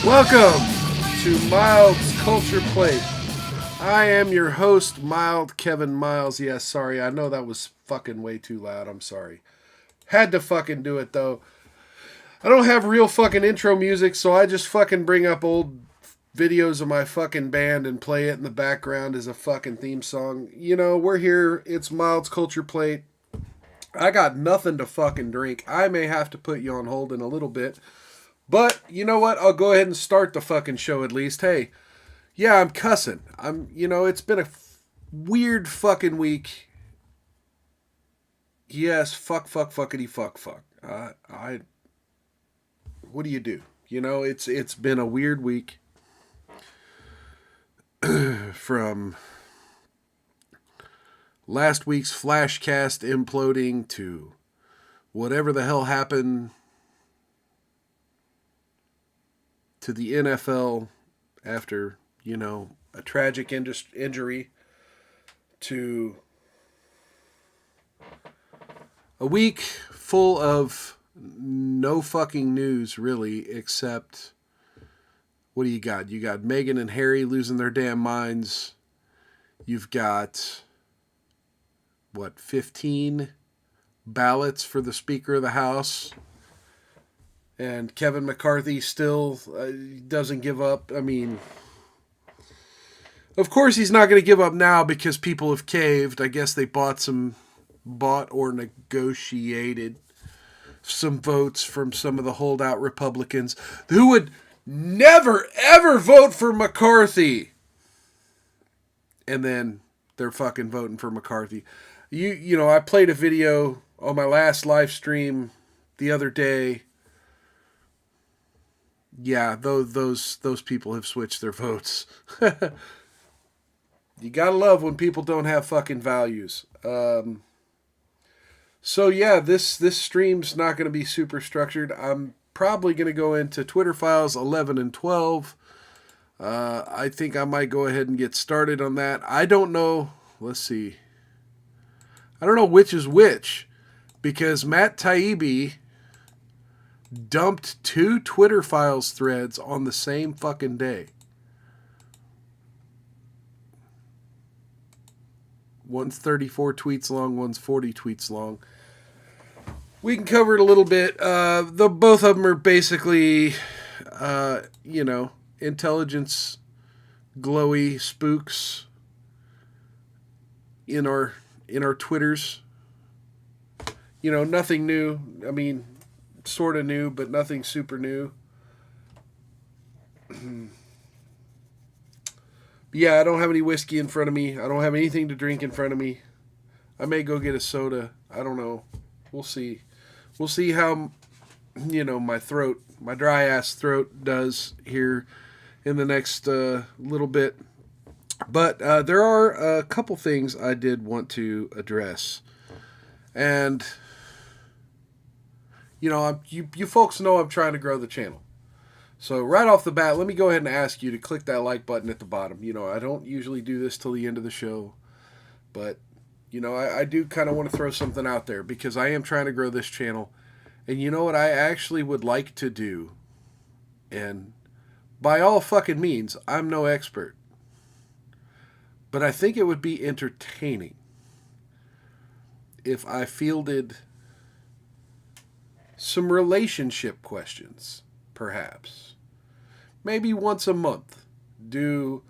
Welcome to Mild's Culture Plate. I am your host, Mild Kevin Miles. Yes, sorry, I know that was fucking way too loud. I'm sorry. Had to fucking do it though. I don't have real fucking intro music, so I just fucking bring up old videos of my fucking band and play it in the background as a fucking theme song. You know, we're here. It's Mild's Culture Plate. I got nothing to fucking drink. I may have to put you on hold in a little bit. But, you know what? I'll go ahead and start the fucking show at least. Hey, yeah, I'm cussing. It's been a weird fucking week. Yes, fuckity fuck. What do you do? You know, it's been a weird week. From last week's Flashcast imploding to whatever the hell happened to the NFL after, a tragic injury, to a week full of no fucking news, really, except, what do you got? You got Meghan and Harry losing their damn minds. You've got, 15 ballots for the Speaker of the House. And Kevin McCarthy still doesn't give up. I mean, of course he's not going to give up now because people have caved. I guess they bought or negotiated some votes from some of the holdout Republicans who would never, ever vote for McCarthy. And then they're fucking voting for McCarthy. I played a video on my last live stream the other day. Yeah, those people have switched their votes. You gotta love when people don't have fucking values. So yeah, this stream's not gonna be super structured. I'm probably gonna go into Twitter files 11 and 12. I think I might go ahead and get started on that. I don't know. Let's see. I don't know which is which, because Matt Taibbi dumped 2 Twitter files threads on the same fucking day. One's 34 tweets long, one's 40 tweets long. We can cover it a little bit. Both of them are basically, intelligence, glowy spooks in our Twitters. Nothing new. I mean, sort of new, but nothing super new. Yeah, I don't have any whiskey in front of me. I don't have anything to drink in front of me. I may go get a soda. I don't know. We'll see. We'll see how, my dry ass throat does here in the next little bit. But there are a couple things I did want to address. And you folks know I'm trying to grow the channel. So right off the bat, let me go ahead and ask you to click that like button at the bottom. I don't usually do this till the end of the show. But, I do kind of want to throw something out there because I am trying to grow this channel. And you know what I actually would like to do? And by all fucking means, I'm no expert. But I think it would be entertaining if I fielded some relationship questions, perhaps. Maybe once a month, do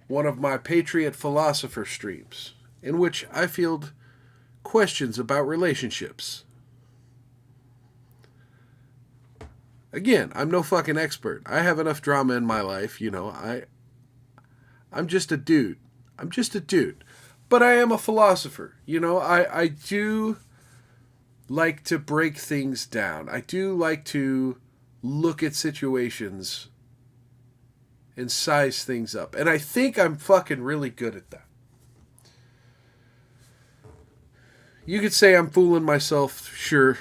one of my Patriot Philosopher streams, in which I field questions about relationships. Again, I'm no fucking expert. I have enough drama in my life, I'm just a dude. But I am a philosopher. I do like to break things down. I do like to look at situations and size things up. And I think I'm fucking really good at that. You could say I'm fooling myself, sure.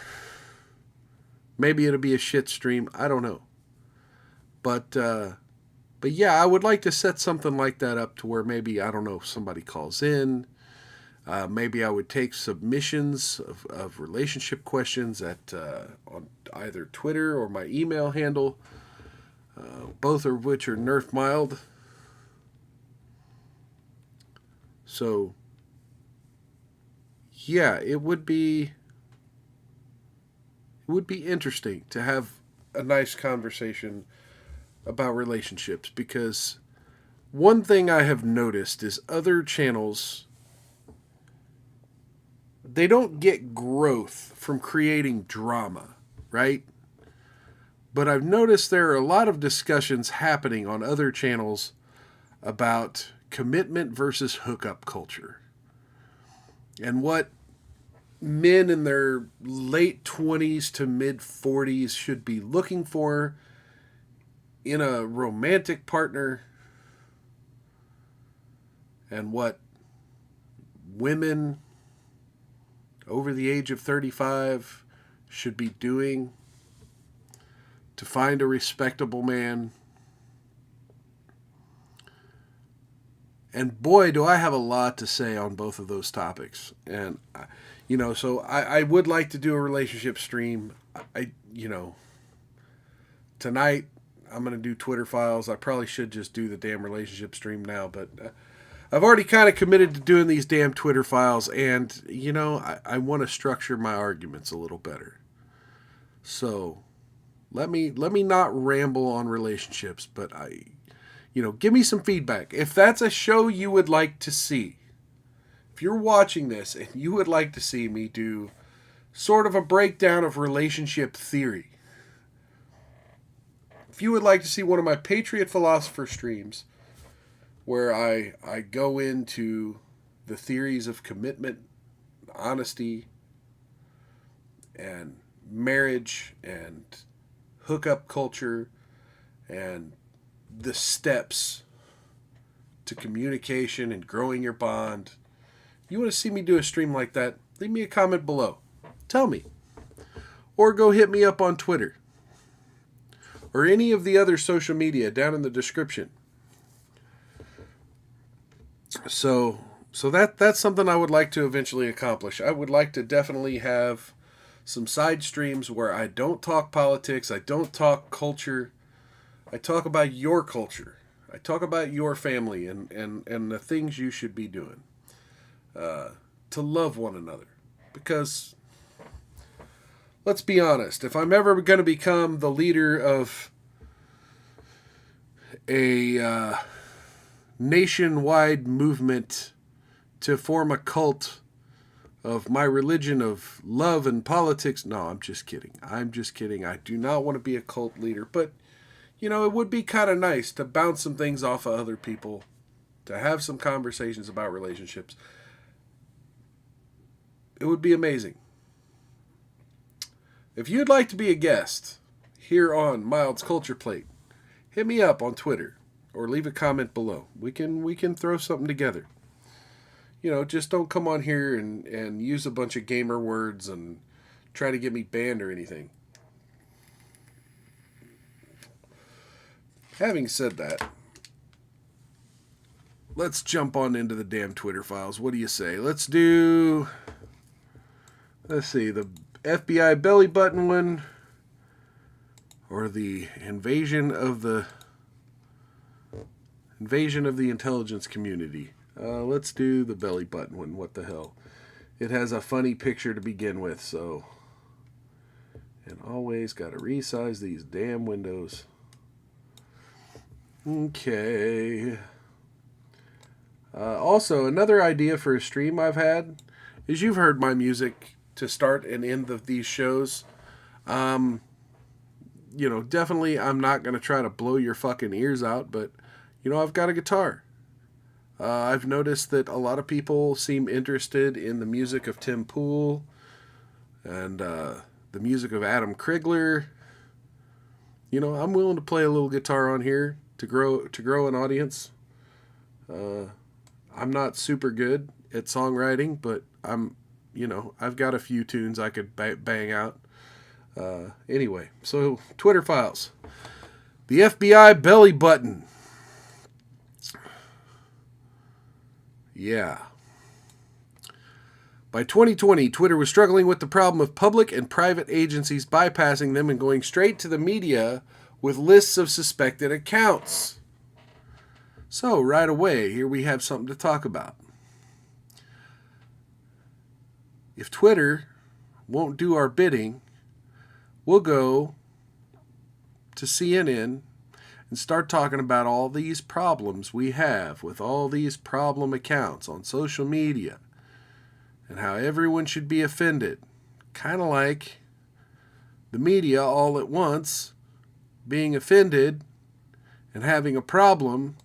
Maybe it'll be a shit stream. I don't know. But yeah, I would like to set something like that up to where maybe, I don't know, somebody calls in. Maybe I would take submissions of relationship questions on either Twitter or my email handle. both of which are Nerf mild. So, yeah, it would be interesting to have a nice conversation about relationships, because one thing I have noticed is other channels, they don't get growth from creating drama, right? But I've noticed there are a lot of discussions happening on other channels about commitment versus hookup culture, and what men in their late 20s to mid 40s should be looking for in a romantic partner, and what women over the age of 35 should be doing to find a respectable man. And boy, do I have a lot to say on both of those topics. And, so I would like to do a relationship stream. Tonight I'm going to do Twitter files. I probably should just do the damn relationship stream now, but I've already kind of committed to doing these damn Twitter files, and, I want to structure my arguments a little better. So let me not ramble on relationships, but give me some feedback. If that's a show you would like to see, if you're watching this and you would like to see me do sort of a breakdown of relationship theory, if you would like to see one of my Patriot Philosopher streams where I go into the theories of commitment, honesty, and marriage, and hookup culture, and the steps to communication and growing your bond, you want to see me do a stream like that, leave me a comment below. Tell me. Or go hit me up on Twitter, or any of the other social media down in the description. So that's something I would like to eventually accomplish. I would like to definitely have some side streams where I don't talk politics, I don't talk culture, I talk about your culture, I talk about your family and the things you should be doing to love one another. Because, let's be honest, if I'm ever going to become the leader of a nationwide movement to form a cult of my religion of love and politics, no, I'm just kidding. I do not want to be a cult leader, but, it would be kind of nice to bounce some things off of other people, to have some conversations about relationships. It would be amazing. If you'd like to be a guest here on Mild's Culture Plate, hit me up on Twitter or leave a comment below. We can throw something together. Just don't come on here and use a bunch of gamer words and try to get me banned or anything. Having said that, let's jump on into the damn Twitter files. What do you say? Let's see, the FBI belly button one, or the invasion of the intelligence community. Let's do the belly button one. What the hell? It has a funny picture to begin with, so. And always got to resize these damn windows. Okay. Also, another idea for a stream I've had is, you've heard my music to start and end these shows. Definitely I'm not going to try to blow your fucking ears out, but, I've got a guitar. I've noticed that a lot of people seem interested in the music of Tim Pool and the music of Adam Krigler. I'm willing to play a little guitar on here to grow an audience. I'm not super good at songwriting, but I've got a few tunes I could bang out. Anyway, so Twitter files. The FBI belly button. Yeah. By 2020, Twitter was struggling with the problem of public and private agencies bypassing them and going straight to the media with lists of suspected accounts. So right away, here we have something to talk about. If Twitter won't do our bidding, we'll go to CNN and start talking about all these problems we have with all these problem accounts on social media and how everyone should be offended. Kind of like the media all at once being offended and having a problem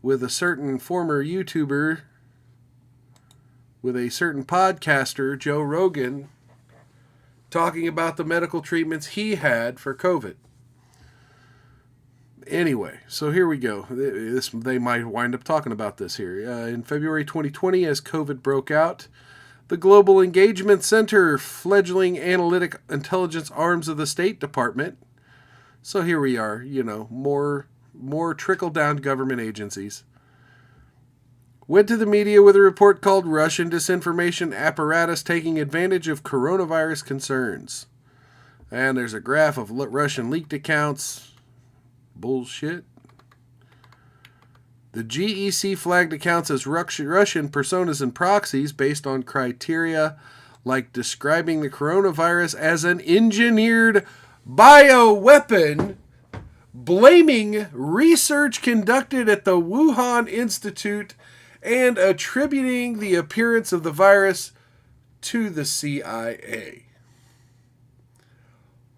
with a certain former YouTuber, with a certain podcaster, Joe Rogan, talking about the medical treatments he had for COVID. Anyway, so here we go. They might wind up talking about this here. In February 2020, as COVID broke out, the Global Engagement Center, fledgling analytic intelligence arms of the State Department. So here we are, more trickle-down government agencies, went to the media with a report called Russian Disinformation Apparatus Taking Advantage of Coronavirus Concerns. And there's a graph of Russian leaked accounts. Bullshit. The GEC flagged accounts as Russian personas and proxies based on criteria like describing the coronavirus as an engineered bioweapon, blaming research conducted at the Wuhan Institute, and attributing the appearance of the virus to the CIA.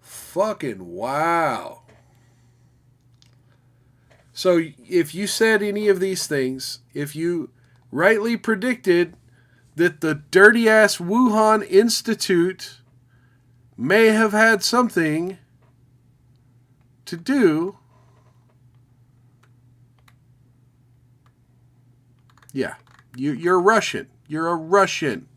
Fucking wow. So if you said any of these things, if you rightly predicted that the dirty-ass Wuhan Institute may have had something to do, yeah, you're Russian. You're a Russian.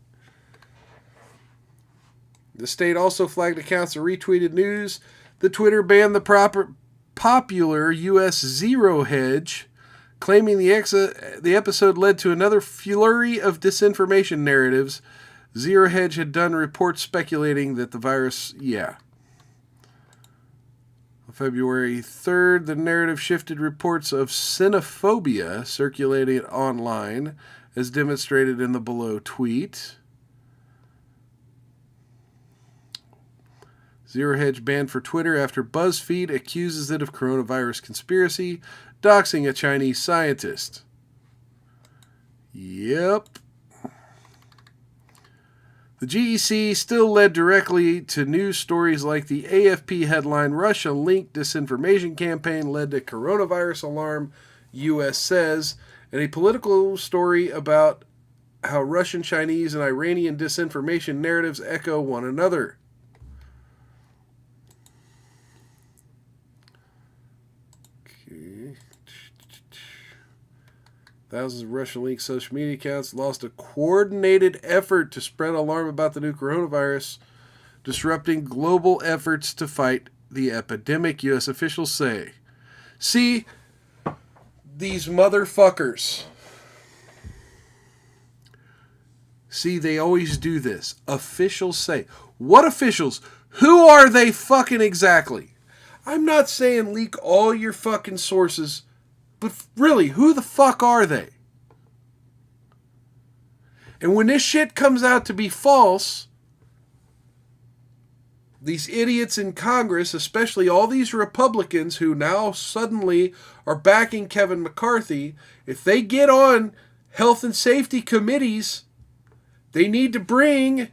The state also flagged accounts that retweeted news. The Twitter banned the popular U.S. Zero Hedge, claiming the episode led to another flurry of disinformation narratives. Zero Hedge had done reports speculating that the virus, On February 3rd, the narrative shifted reports of xenophobia circulating online, as demonstrated in the below tweet. Zero Hedge banned for Twitter after BuzzFeed accuses it of coronavirus conspiracy, doxing a Chinese scientist. Yep. The GEC still led directly to news stories like the AFP headline, Russia-linked disinformation campaign led to coronavirus alarm, U.S. says, and a political story about how Russian, Chinese, and Iranian disinformation narratives echo one another. Thousands of Russian-linked social media accounts lost a coordinated effort to spread alarm about the new coronavirus, disrupting global efforts to fight the epidemic, U.S. officials say. See, these motherfuckers. See, they always do this. Officials say. What officials? Who are they fucking exactly? I'm not saying leak all your fucking sources, but really, who the fuck are they? And when this shit comes out to be false, these idiots in Congress, especially all these Republicans who now suddenly are backing Kevin McCarthy, if they get on health and safety committees, they need to bring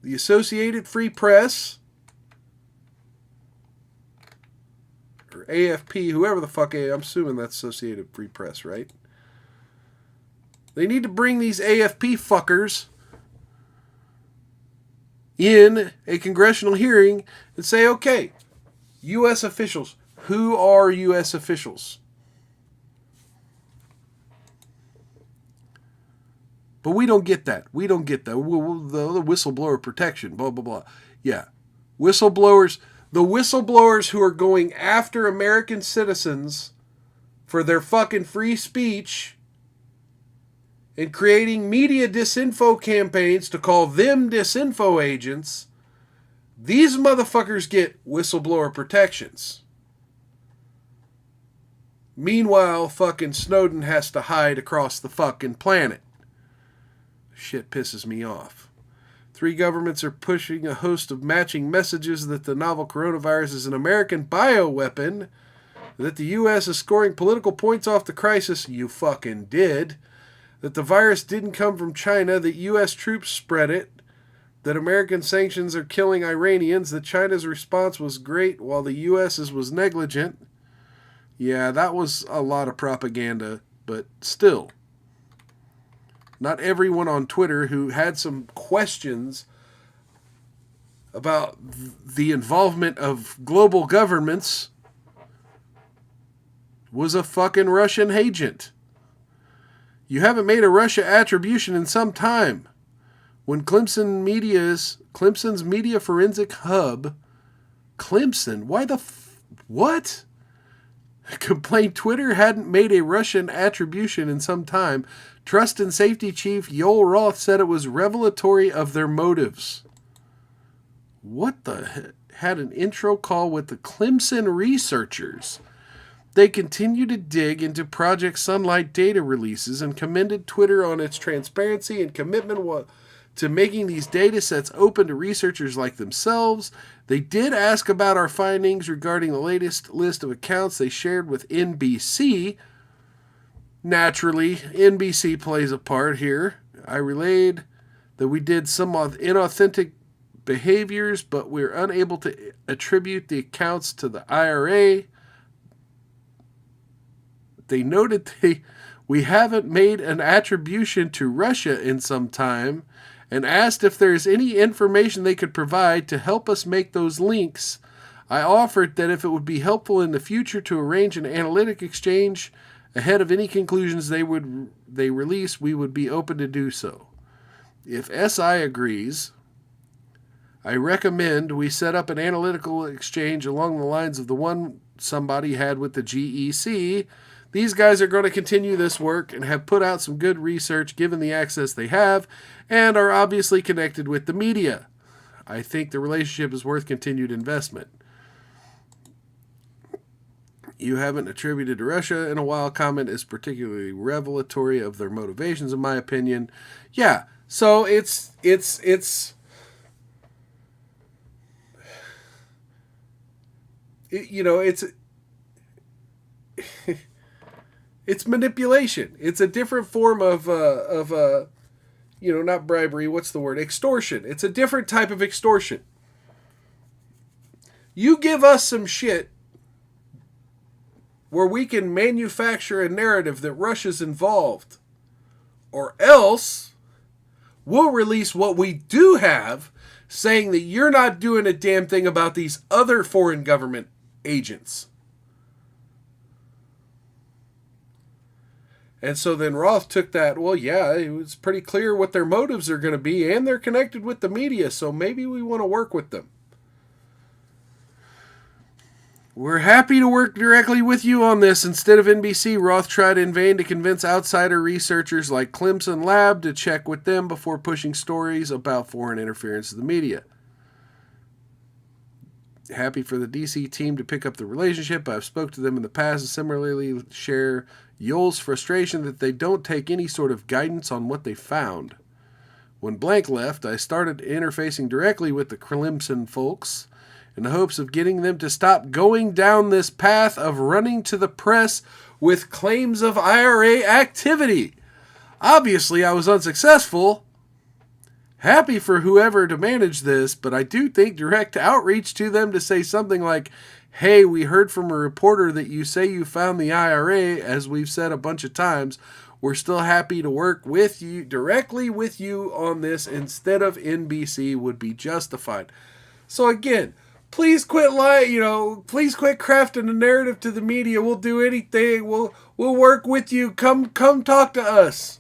the Associated Free Press, or AFP, whoever the fuck, I'm assuming that's Associated Free Press, right? They need to bring these AFP fuckers in a congressional hearing and say, okay, U.S. officials, who are U.S. officials? But we don't get that. We don't get that. The whistleblower protection, blah, blah, blah. Yeah. Whistleblowers, the whistleblowers who are going after American citizens for their fucking free speech and creating media disinfo campaigns to call them disinfo agents, These motherfuckers get whistleblower protections. Meanwhile, fucking Snowden has to hide across the fucking planet. Shit pisses me off. 3 governments are pushing a host of matching messages that the novel coronavirus is an American bioweapon, that the U.S. is scoring political points off the crisis. You fucking did. That the virus didn't come from China, that U.S. troops spread it, that American sanctions are killing Iranians, that China's response was great while the U.S.'s was negligent. Yeah, that was a lot of propaganda, but still. Not everyone on Twitter who had some questions about the involvement of global governments was a fucking Russian agent. You haven't made a Russia attribution in some time. When Clemson's Media Forensic Hub, Clemson, what? Complained Twitter hadn't made a Russian attribution in some time. Trust and Safety Chief Yoel Roth said it was revelatory of their motives. What the heck? Had an intro call with the Clemson researchers. They continue to dig into Project Sunlight data releases and commended Twitter on its transparency and commitment to making these data sets open to researchers like themselves. They did ask about our findings regarding the latest list of accounts they shared with NBC. Naturally, NBC plays a part here. I relayed that we did some inauthentic behaviors, but we're unable to attribute the accounts to the IRA. They noted we haven't made an attribution to Russia in some time, and asked if there is any information they could provide to help us make those links. I offered that if it would be helpful in the future to arrange an analytic exchange ahead of any conclusions they release, we would be open to do so. If SI agrees, I recommend we set up an analytical exchange along the lines of the one somebody had with the GEC. These guys are going to continue this work and have put out some good research given the access they have and are obviously connected with the media. I think the relationship is worth continued investment. You haven't attributed to Russia in a while. Comment is particularly revelatory of their motivations, in my opinion. Yeah, so it's it's manipulation. It's a different form of not bribery. What's the word? Extortion. It's a different type of extortion. You give us some shit where we can manufacture a narrative that Russia's involved, or else we'll release what we do have, saying that you're not doing a damn thing about these other foreign government agents. And so then Roth took that, well, yeah, it was pretty clear what their motives are going to be, and they're connected with the media, so maybe we want to work with them. We're happy to work directly with you on this. Instead of NBC, Roth tried in vain to convince outsider researchers like Clemson Lab to check with them before pushing stories about foreign interference of the media. Happy for the DC team to pick up the relationship. I've spoke to them in the past and similarly share Yoel's frustration that they don't take any sort of guidance on what they found. When Blank left, I started interfacing directly with the Clemson folks in the hopes of getting them to stop going down this path of running to the press with claims of IRA activity. Obviously, I was unsuccessful. Happy for whoever to manage this, but I do think direct outreach to them to say something like, hey, we heard from a reporter that you say you found the IRA, as we've said a bunch of times. We're still happy to work with you, directly with you on this instead of NBC would be justified. So again, please quit lying, please quit crafting a narrative to the media. We'll do anything. We'll work with you. Come talk to us.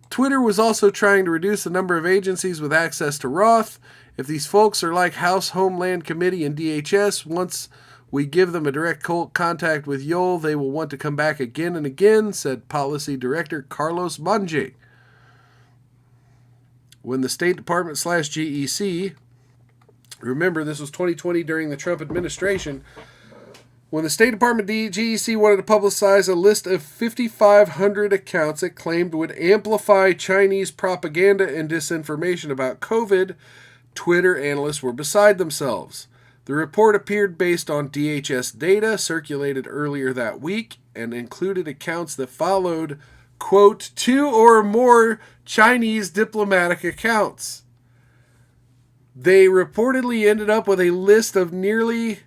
Twitter was also trying to reduce the number of agencies with access to Roth. If these folks are like House Homeland Committee and DHS, once we give them a direct contact with Yoel, they will want to come back again and again, said Policy Director Carlos Monge. When the State Department /GEC Remember, this was 2020 during the Trump administration, when the State Department GEC wanted to publicize a list of 5,500 accounts it claimed would amplify Chinese propaganda and disinformation about COVID. Twitter analysts were beside themselves. The report appeared based on DHS data circulated earlier that week and included accounts that followed, quote, 2 or more Chinese diplomatic accounts. They reportedly ended up with a list of nearly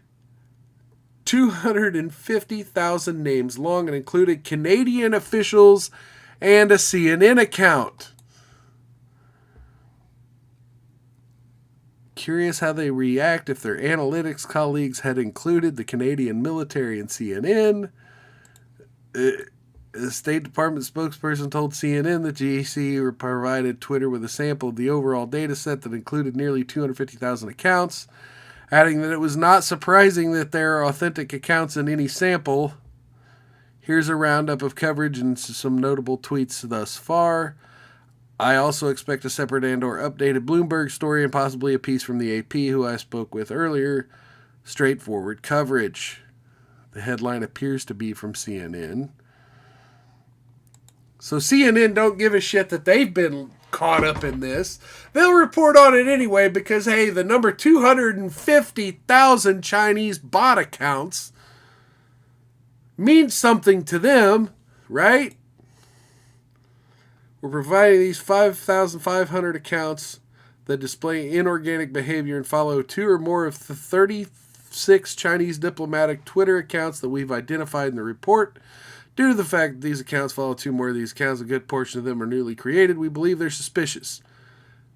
250,000 names long and included Canadian officials and a CNN account. Curious how they react if their analytics colleagues had included the Canadian military and CNN. The State Department spokesperson told CNN that GEC provided Twitter with a sample of the overall data set that included nearly 250,000 accounts, adding that it was not surprising that there are authentic accounts in any sample. Here's a roundup of coverage and some notable tweets thus far. I also expect a separate and/or updated Bloomberg story and possibly a piece from the AP, who I spoke with earlier. Straightforward coverage. The headline appears to be from CNN. So CNN don't give a shit that they've been caught up in this. They'll report on it anyway because, hey, the number 250,000 Chinese bot accounts means something to them, right? We're providing these 5,500 accounts that display inorganic behavior and follow 2 or more of the 36 Chinese diplomatic Twitter accounts that we've identified in the report. Due to the fact that these accounts follow 2 more of these accounts, a good portion of them are newly created, we believe they're suspicious.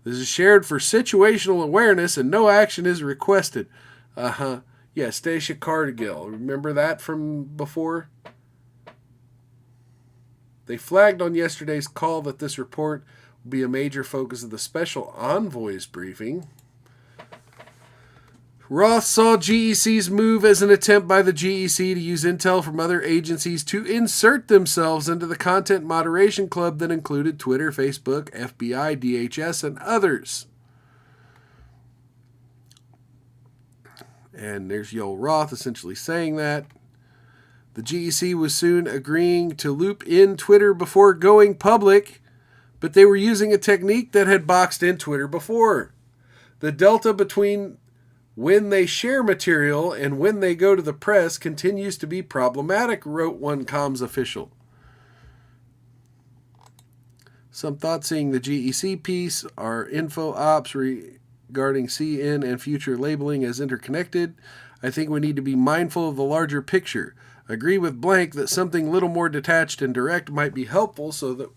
This is shared for situational awareness and no action is requested. Yeah, Stacia Cargill. Remember that from before? They flagged on yesterday's call that this report will be a major focus of the special envoy's briefing. Roth saw GEC's move as an attempt by the GEC to use intel from other agencies to insert themselves into the content moderation club that included Twitter, Facebook, FBI, DHS, and others. And there's Yoel Roth essentially saying that. The GEC was soon agreeing to loop in Twitter before going public, but they were using a technique that had boxed in Twitter before. The delta between when they share material and when they go to the press continues to be problematic, wrote one comms official. Some thought seeing the GEC piece are info ops regarding CN and future labeling as interconnected. I think we need to be mindful of the larger picture. Agree with Blank that something little more detached and direct might be helpful so that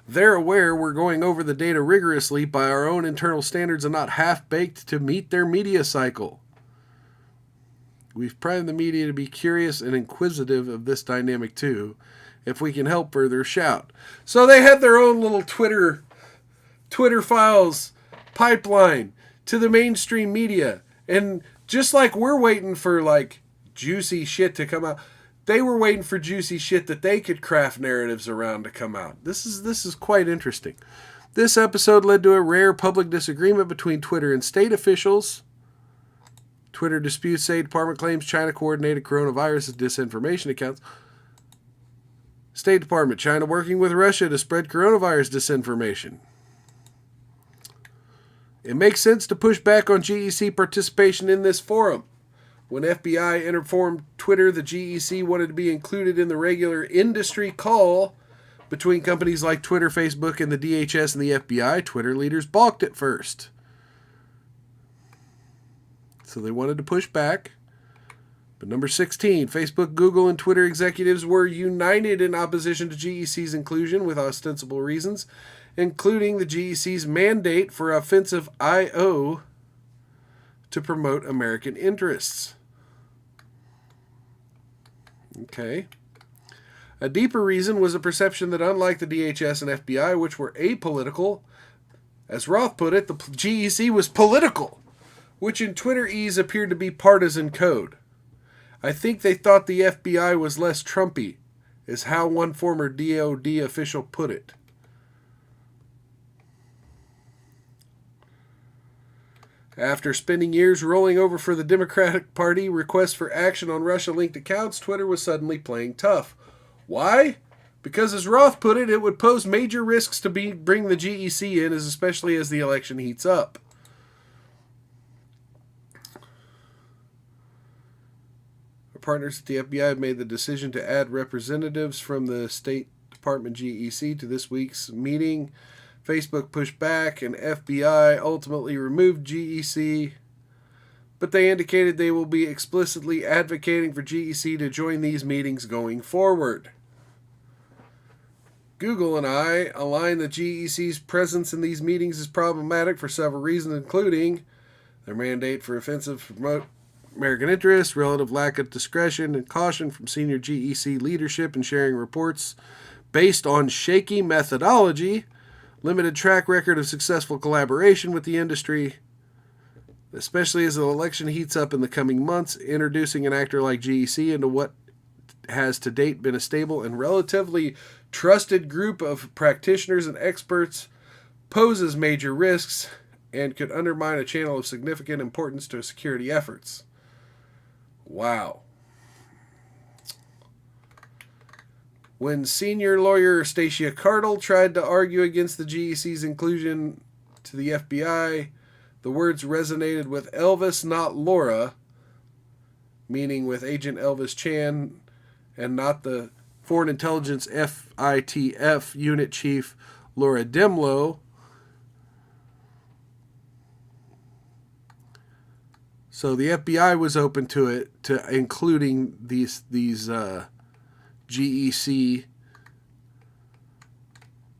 they're aware we're going over the data rigorously by our own internal standards and not half-baked to meet their media cycle. We've primed the media to be curious and inquisitive of this dynamic too. If we can help further, shout. So they had their own little Twitter files pipeline to the mainstream media. And just like we're waiting for like juicy shit to come out, they were waiting for juicy shit that they could craft narratives around to come out. This is quite interesting. This episode led to a rare public disagreement between Twitter and state officials. Twitter disputes State Department claims China coordinated coronavirus disinformation accounts. State Department, China working with Russia to spread coronavirus disinformation. It makes sense to push back on GEC participation in this forum. When FBI informed Twitter the GEC wanted to be included in the regular industry call between companies like Twitter, Facebook, and the DHS and the FBI, Twitter leaders balked at first. So they wanted to push back. But number 16, Facebook, Google, and Twitter executives were united in opposition to GEC's inclusion with ostensible reasons, including the GEC's mandate for offensive I.O. to promote American interests. Okay. A deeper reason was a perception that unlike the DHS and FBI, which were apolitical, as Roth put it, the GEC was political, which in Twitter-ese appeared to be partisan code. I think they thought the FBI was less Trumpy, is how one former DOD official put it. After spending years rolling over for the Democratic Party requests for action on Russia-linked accounts, Twitter was suddenly playing tough. Why? Because, as Roth put it, it would pose major risks to bring the GEC in, especially as the election heats up. Our partners at the FBI have made the decision to add representatives from the State Department GEC to this week's meeting. Facebook pushed back, and FBI ultimately removed GEC, but they indicated they will be explicitly advocating for GEC to join these meetings going forward. Google and I align that GEC's presence in these meetings is problematic for several reasons, including their mandate for offensive to promote American interests, relative lack of discretion and caution from senior GEC leadership in sharing reports based on shaky methodology, limited track record of successful collaboration with the industry, especially as the election heats up in the coming months. Introducing an actor like GEC into what has to date been a stable and relatively trusted group of practitioners and experts poses major risks and could undermine a channel of significant importance to security efforts. Wow. When senior lawyer Stacia Cardle tried to argue against the GEC's inclusion to the FBI, the words resonated with Elvis, not Laura, meaning with Agent Elvis Chan, and not the Foreign Intelligence FITF Unit Chief Laura Demlow. So the FBI was open to it, to including these GEC,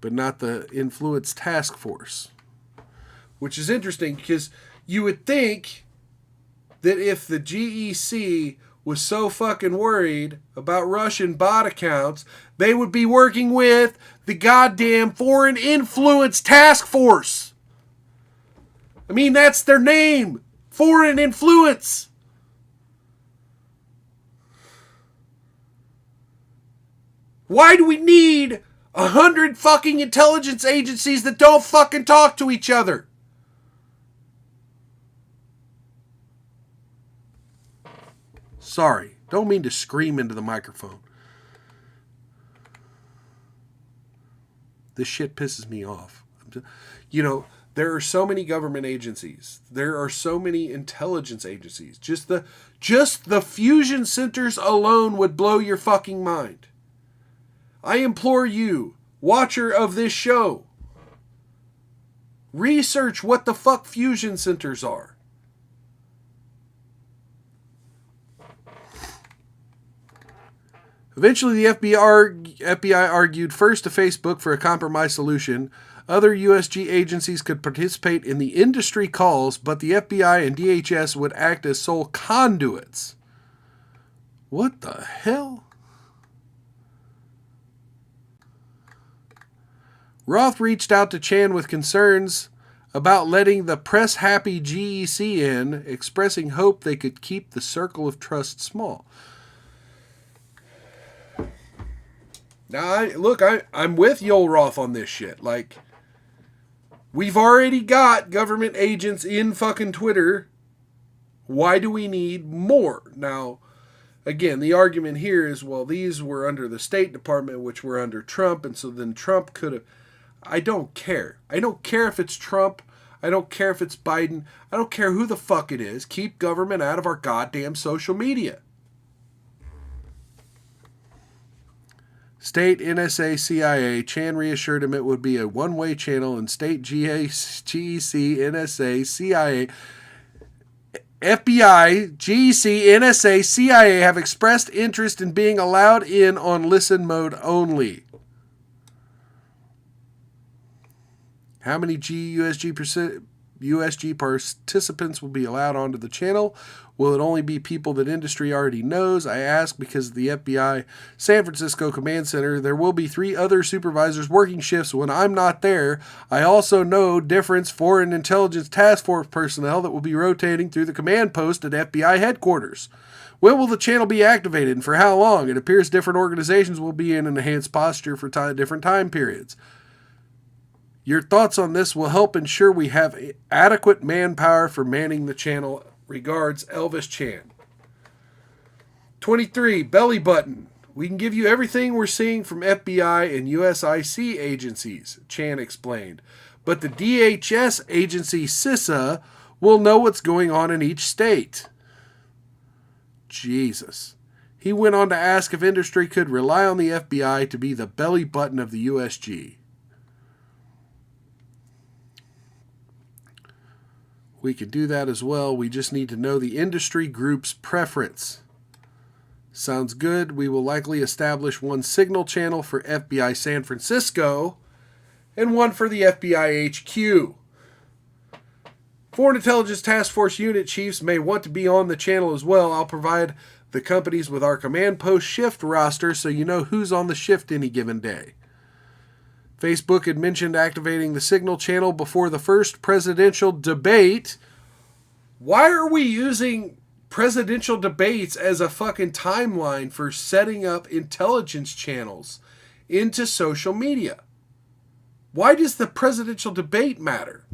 but not the Influence Task Force. Which is interesting, because you would think that if the GEC was so fucking worried about Russian bot accounts, they would be working with the goddamn Foreign Influence Task Force. I mean, that's their name. Foreign Influence. Why do we need 100 fucking intelligence agencies that don't fucking talk to each other? Sorry, don't mean to scream into the microphone. This shit pisses me off. You know, there are so many government agencies. There are so many intelligence agencies. Just the fusion centers alone would blow your fucking mind. I implore you, watcher of this show, research what the fuck fusion centers are. Eventually, the FBI argued first to Facebook for a compromise solution. Other USG agencies could participate in the industry calls, but the FBI and DHS would act as sole conduits. What the hell? Roth reached out to Chan with concerns about letting the press-happy GEC in, expressing hope they could keep the circle of trust small. Now, I'm with Yoel Roth on this shit. Like, we've already got government agents in fucking Twitter. Why do we need more? Now, again, the argument here is, well, these were under the State Department, which were under Trump, and so then Trump could have... I don't care. I don't care if it's Trump. I don't care if it's Biden. I don't care who the fuck it is. Keep government out of our goddamn social media. State, NSA, CIA, Chan reassured him it would be a one-way channel, and State, GEC, NSA, CIA, FBI, GEC, NSA, CIA have expressed interest in being allowed in on listen mode only. How many USG participants will be allowed onto the channel? Will it only be people that industry already knows? I ask because the FBI San Francisco Command Center, there will be 3 other supervisors working shifts when I'm not there. I also know different Foreign Intelligence Task Force personnel that will be rotating through the command post at FBI headquarters. When will the channel be activated and for how long? It appears different organizations will be in an enhanced posture for different time periods. Your thoughts on this will help ensure we have adequate manpower for manning the channel. Regards, Elvis Chan. 23. Belly button. We can give you everything we're seeing from FBI and USIC agencies, Chan explained. But the DHS agency CISA will know what's going on in each state. Jesus. He went on to ask if industry could rely on the FBI to be the belly button of the USG. We could do that as well. We just need to know the industry group's preference. Sounds good. We will likely establish one signal channel for FBI San Francisco and one for the FBI HQ. Foreign Intelligence Task Force unit chiefs may want to be on the channel as well. I'll provide the companies with our command post shift roster so you know who's on the shift any given day. Facebook had mentioned activating the signal channel before the first presidential debate. Why are we using presidential debates as a fucking timeline for setting up intelligence channels into social media? Why does the presidential debate matter?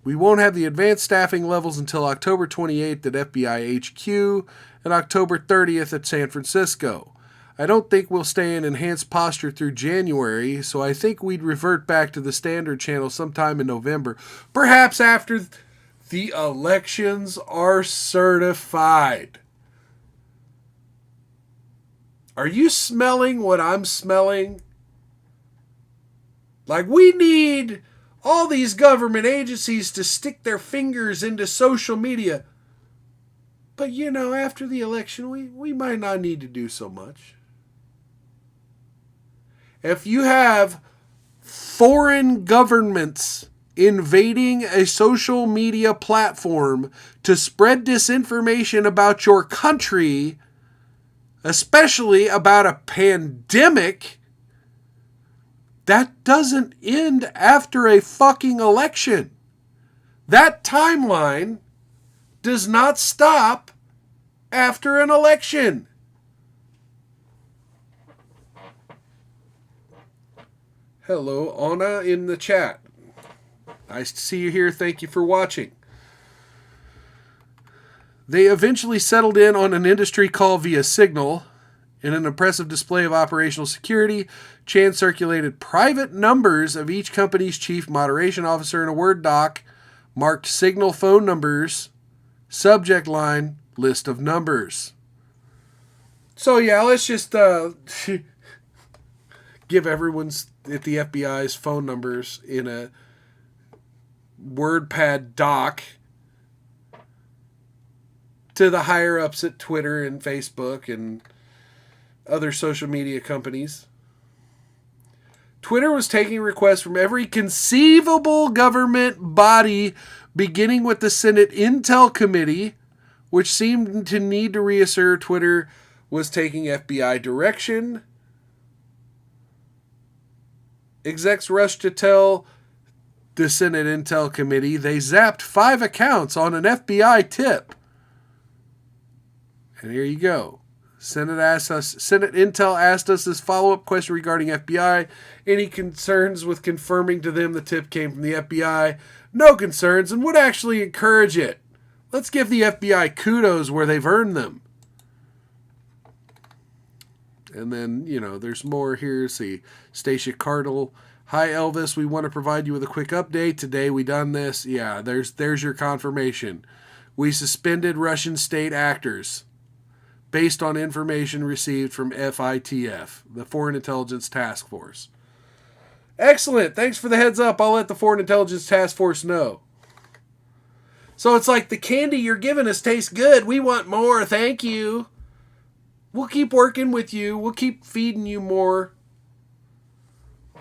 We won't have the advanced staffing levels until October 28th at FBI HQ and October 30th at San Francisco. I don't think we'll stay in enhanced posture through January, so I think we'd revert back to the standard channel sometime in November, perhaps after the elections are certified. Are you smelling what I'm smelling? Like, we need all these government agencies to stick their fingers into social media. But, you know, after the election, we might not need to do so much. If you have foreign governments invading a social media platform to spread disinformation about your country, especially about a pandemic, that doesn't end after a fucking election. That timeline does not stop after an election. Hello, Anna in the chat. Nice to see you here. Thank you for watching. They eventually settled in on an industry call via Signal. In an impressive display of operational security, Chan circulated private numbers of each company's chief moderation officer in a Word doc, marked Signal phone numbers, subject line, list of numbers. So yeah, let's just give everyone's at the FBI's phone numbers in a WordPad doc to the higher ups at Twitter and Facebook and other social media companies. Twitter was taking requests from every conceivable government body, beginning with the Senate Intel Committee, which seemed to need to reassert Twitter was taking FBI direction. Execs rushed to tell the Senate Intel Committee they zapped 5 accounts on an FBI tip. And here you go. Senate Intel asked us this follow-up question regarding FBI. Any concerns with confirming to them the tip came from the FBI? No concerns, and would actually encourage it. Let's give the FBI kudos where they've earned them. And then, you know, there's more here. See, Stacia Cardle. Hi, Elvis. We want to provide you with a quick update. Today we done this. Yeah, there's your confirmation. We suspended Russian state actors based on information received from FITF, the Foreign Intelligence Task Force. Excellent. Thanks for the heads up. I'll let the Foreign Intelligence Task Force know. So it's like the candy you're giving us tastes good. We want more. Thank you. We'll keep working with you. We'll keep feeding you more.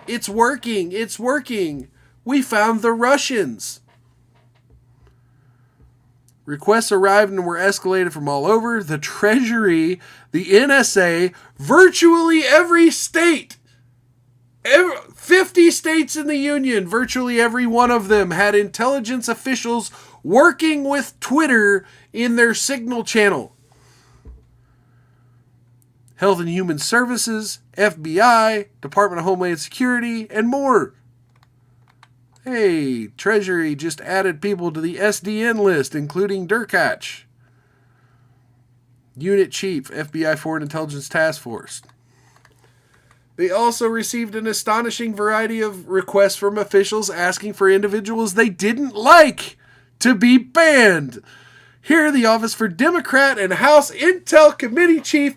It's working. It's working. We found the Russians. Requests arrived and were escalated from all over. The Treasury, the NSA, virtually every state. 50 states in the Union, virtually every one of them had intelligence officials working with Twitter in their Signal channel. Health and Human Services, FBI, Department of Homeland Security, and more. Hey, Treasury just added people to the SDN list, including Derkach, Unit Chief, FBI Foreign Intelligence Task Force. They also received an astonishing variety of requests from officials asking for individuals they didn't like to be banned. Here, the Office for Democrat and House Intel Committee Chief,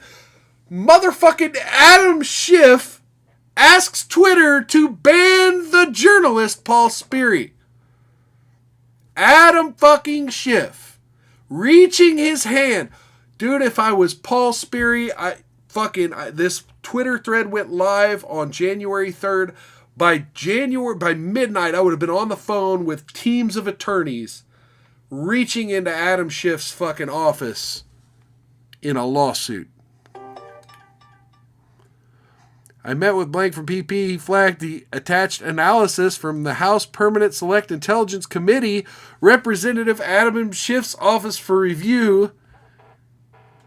motherfucking Adam Schiff, asks Twitter to ban the journalist Paul Sperry. Adam fucking Schiff reaching his hand. Dude, if I was Paul Sperry, this Twitter thread went live on January 3rd. By midnight, I would have been on the phone with teams of attorneys reaching into Adam Schiff's fucking office in a lawsuit. I met with blank from PP. He flagged the attached analysis from the House Permanent Select Intelligence Committee, Representative Adam Schiff's office for review,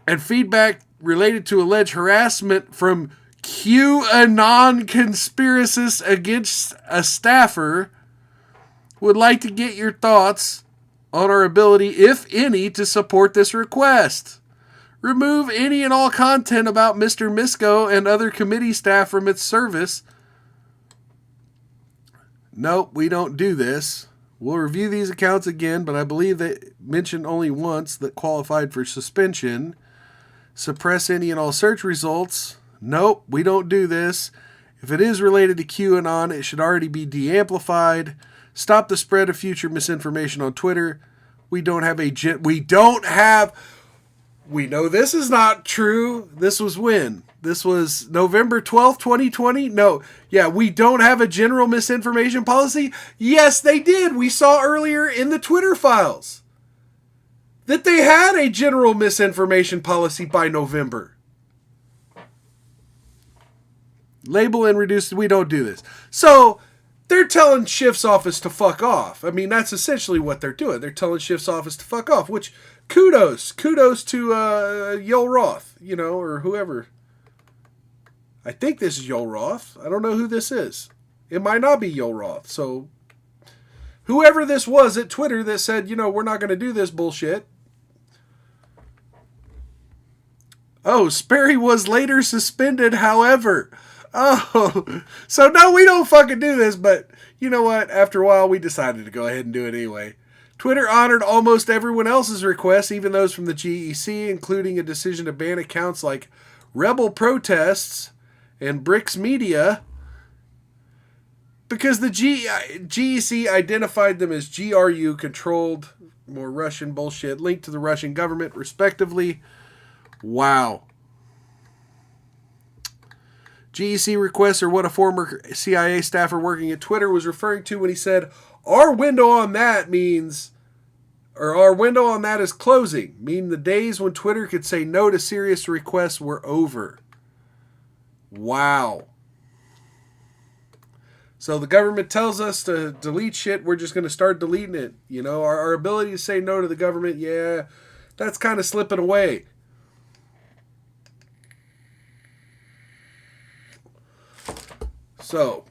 and feedback related to alleged harassment from QAnon conspiracists against a staffer. Would like to get your thoughts on our ability, if any, to support this request. Remove any and all content about Mr. Misko and other committee staff from its service. Nope, we don't do this. We'll review these accounts again, but I believe they mentioned only once that qualified for suspension. Suppress any and all search results. Nope, we don't do this. If it is related to QAnon, it should already be de-amplified. Stop the spread of future misinformation on Twitter. We know this is not true. This was when? This was November 12th, 2020? No. Yeah, we don't have a general misinformation policy? Yes, they did. We saw earlier in the Twitter files that they had a general misinformation policy by November. Label and reduce, we don't do this. So, they're telling Schiff's office to fuck off. I mean, that's essentially what they're doing. They're telling Schiff's office to fuck off, which, kudos to Yoel Roth, or whoever. I think this is Yoel Roth. I don't know who this is. It might not be Yoel Roth. So, whoever this was at Twitter that said, we're not going to do this bullshit. Oh, Sperry was later suspended, however. Oh, so no, we don't fucking do this, but you know what? After a while, we decided to go ahead and do it anyway. Twitter honored almost everyone else's requests, even those from the GEC, including a decision to ban accounts like Rebel Protests and Bricks Media, because the GEC identified them as GRU-controlled, more Russian bullshit, linked to the Russian government, respectively. Wow. GEC requests are what a former CIA staffer working at Twitter was referring to when he said, our window on that is closing, meaning the days when Twitter could say no to serious requests were over. Wow. So the government tells us to delete shit, we're just going to start deleting it. Our ability to say no to the government, yeah, that's kind of slipping away. So,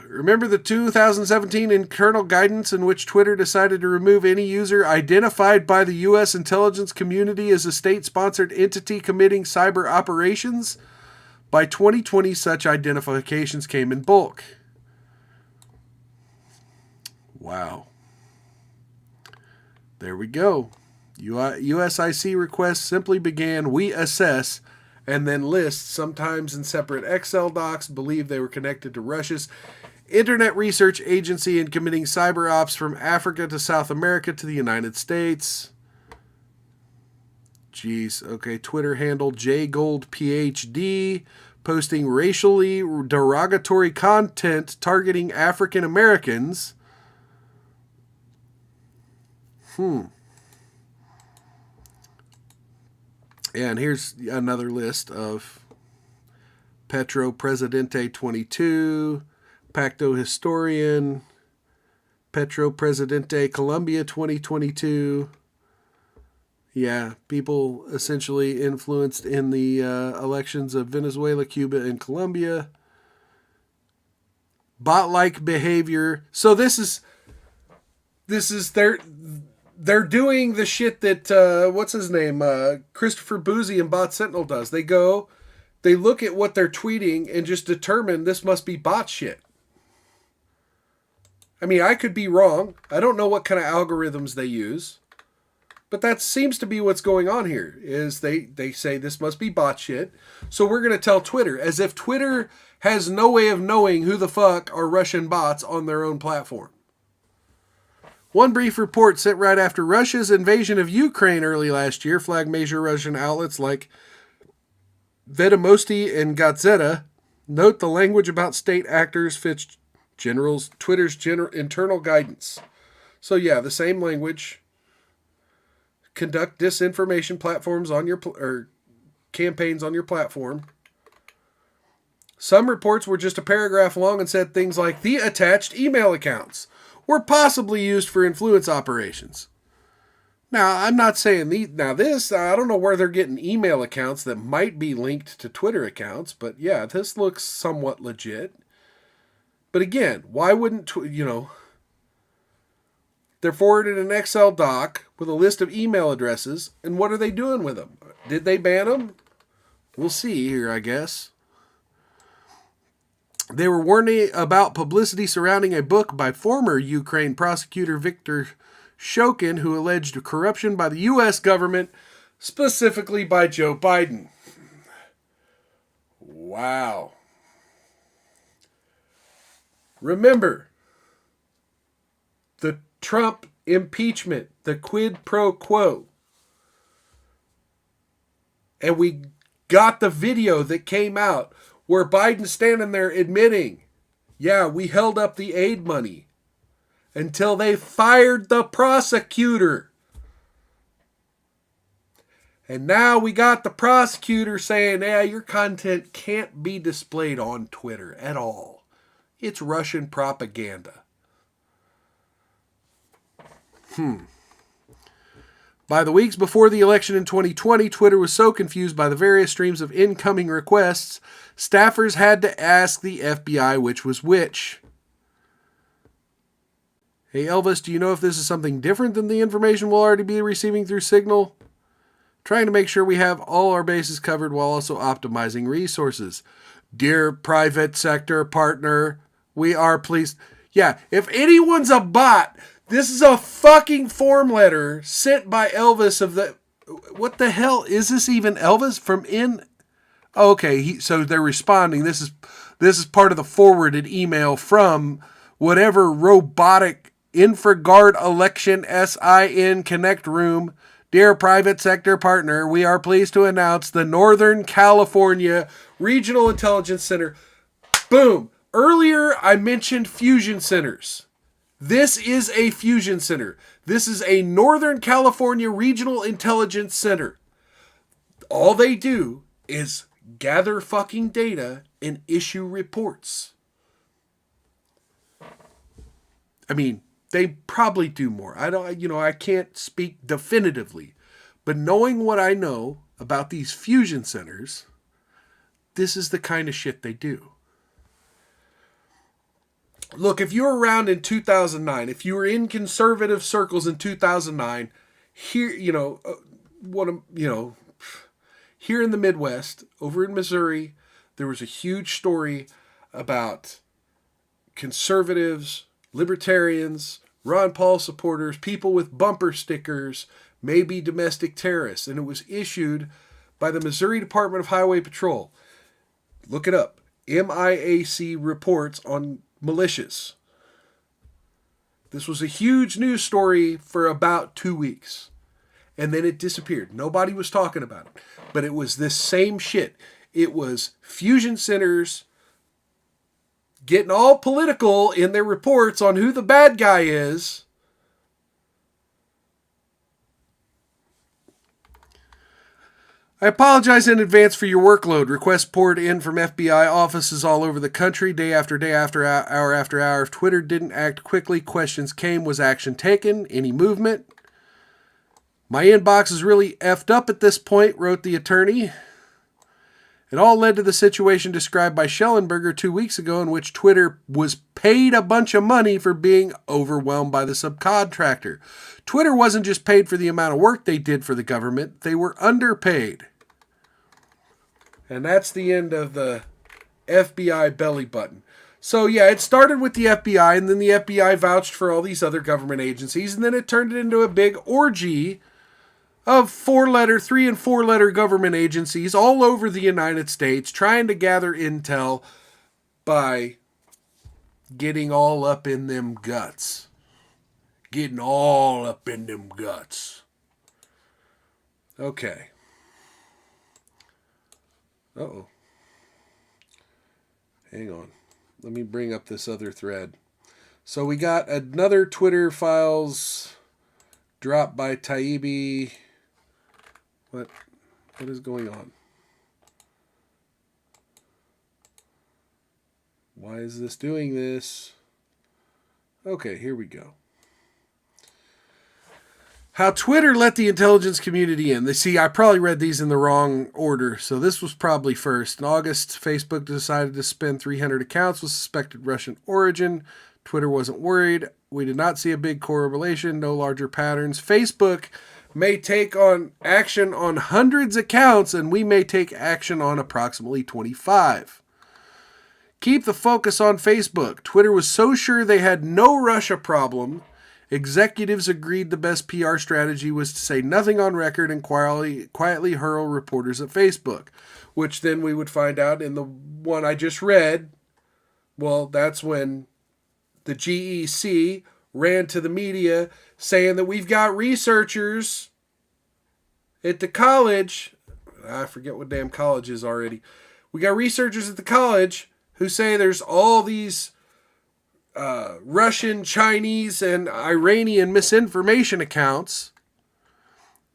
remember the 2017 internal guidance in which Twitter decided to remove any user identified by the U.S. intelligence community as a state-sponsored entity committing cyber operations? By 2020, such identifications came in bulk. Wow. There we go. USIC requests simply began, we assess, and then lists, sometimes in separate Excel docs, believe they were connected to Russia's Internet Research Agency and committing cyber ops from Africa to South America to the United States. Jeez. Okay, Twitter handle JGoldPhD, posting racially derogatory content targeting African Americans. And here's another list of Petro Presidente 22, Pacto Historian, Petro Presidente Colombia 2022. Yeah, people essentially influenced in the elections of Venezuela, Cuba, and Colombia. Bot-like behavior. So this is they're doing the shit that what's his name, Christopher Boozy and Bot Sentinel does. They look at what they're tweeting and just determine this must be bot shit. I mean, I could be wrong. I don't know what kind of algorithms they use. But that seems to be what's going on here, is they say this must be bot shit. So we're going to tell Twitter, as if Twitter has no way of knowing who the fuck are Russian bots on their own platform. One brief report sent right after Russia's invasion of Ukraine early last year flagged major Russian outlets like Vedomosti and Gazeta note the language about state actors fits Twitter's internal guidance. So yeah, the same language. Conduct disinformation platforms on your or campaigns on your platform. Some reports were just a paragraph long and said things like the attached email accounts were possibly used for influence operations. Now, I'm not saying I don't know where they're getting email accounts that might be linked to Twitter accounts, but yeah, this looks somewhat legit. But again, why wouldn't, they're forwarded an Excel doc with a list of email addresses, and what are they doing with them? Did they ban them? We'll see here, I guess. They were warning about publicity surrounding a book by former Ukraine prosecutor Viktor Shokin, who alleged corruption by the U.S. government, specifically by Joe Biden. Wow. Remember, the Trump impeachment, the quid pro quo. And we got the video that came out where Biden's standing there admitting, yeah, we held up the aid money until they fired the prosecutor. And now we got the prosecutor saying, yeah, your content can't be displayed on Twitter at all. It's Russian propaganda. By the weeks before the election in 2020, Twitter was so confused by the various streams of incoming requests, staffers had to ask the FBI which was which. Hey Elvis, do you know if this is something different than the information we'll already be receiving through Signal? Trying to make sure we have all our bases covered while also optimizing resources. Dear private sector partner, we are pleased. Yeah, if anyone's a bot, this is a fucking form letter sent by Elvis of the... What the hell? Is this even Elvis from in... Okay, so they're responding. This is part of the forwarded email from whatever robotic InfraGard election SIN connect room. Dear private sector partner, we are pleased to announce the Northern California Regional Intelligence Center. Boom. Earlier, I mentioned fusion centers. This is a fusion center. This is a Northern California Regional Intelligence Center. All they do is gather fucking data and issue reports. I mean, they probably do more. I can't speak definitively, but knowing what I know about these fusion centers, this is the kind of shit they do. Look, if you were around in 2009, if you were in conservative circles in 2009, here, here in the Midwest, over in Missouri, there was a huge story about conservatives, libertarians, Ron Paul supporters, people with bumper stickers, maybe domestic terrorists, and it was issued by the Missouri Department of Highway Patrol. Look it up. MIAC reports on militias. This was a huge news story for about 2 weeks. And then it disappeared. Nobody was talking about it. But it was this same shit. It was fusion centers getting all political in their reports on who the bad guy is. I apologize in advance for your workload. Requests poured in from FBI offices all over the country, day after day, hour after hour. If Twitter didn't act quickly, questions came. Was action taken? Any movement? My inbox is really effed up at this point, wrote the attorney. It all led to the situation described by Schellenberger 2 weeks ago, in which Twitter was paid a bunch of money for being overwhelmed by the subcontractor. Twitter wasn't just paid for the amount of work they did for the government, they were underpaid. And that's the end of the FBI belly button. So yeah, it started with the FBI, and then the FBI vouched for all these other government agencies, and then it turned it into a big orgy of 3 and 4 letter government agencies all over the United States trying to gather intel by getting all up in them guts. Getting all up in them guts. Okay. Uh-oh. Hang on. Let me bring up this other thread. So we got another Twitter files dropped by Taibbi. What is going on? Why is this doing this? Okay, here we go. How Twitter let the intelligence community in. See, I probably read these in the wrong order, so this was probably first. In August, Facebook decided to suspend 300 accounts with suspected Russian origin. Twitter wasn't worried. We did not see a big correlation, no larger patterns. Facebook may take on action on hundreds of accounts, and we may take action on approximately 25. Keep the focus on Facebook. Twitter was so sure they had no Russia problem, executives agreed the best PR strategy was to say nothing on record and quietly hurl reporters at Facebook, which then we would find out in the one I just read. Well, that's when the GEC ran to the media saying that we've got researchers at the college. I forget what damn college is already. We got researchers at the college who say there's all these Russian, Chinese, and Iranian misinformation accounts.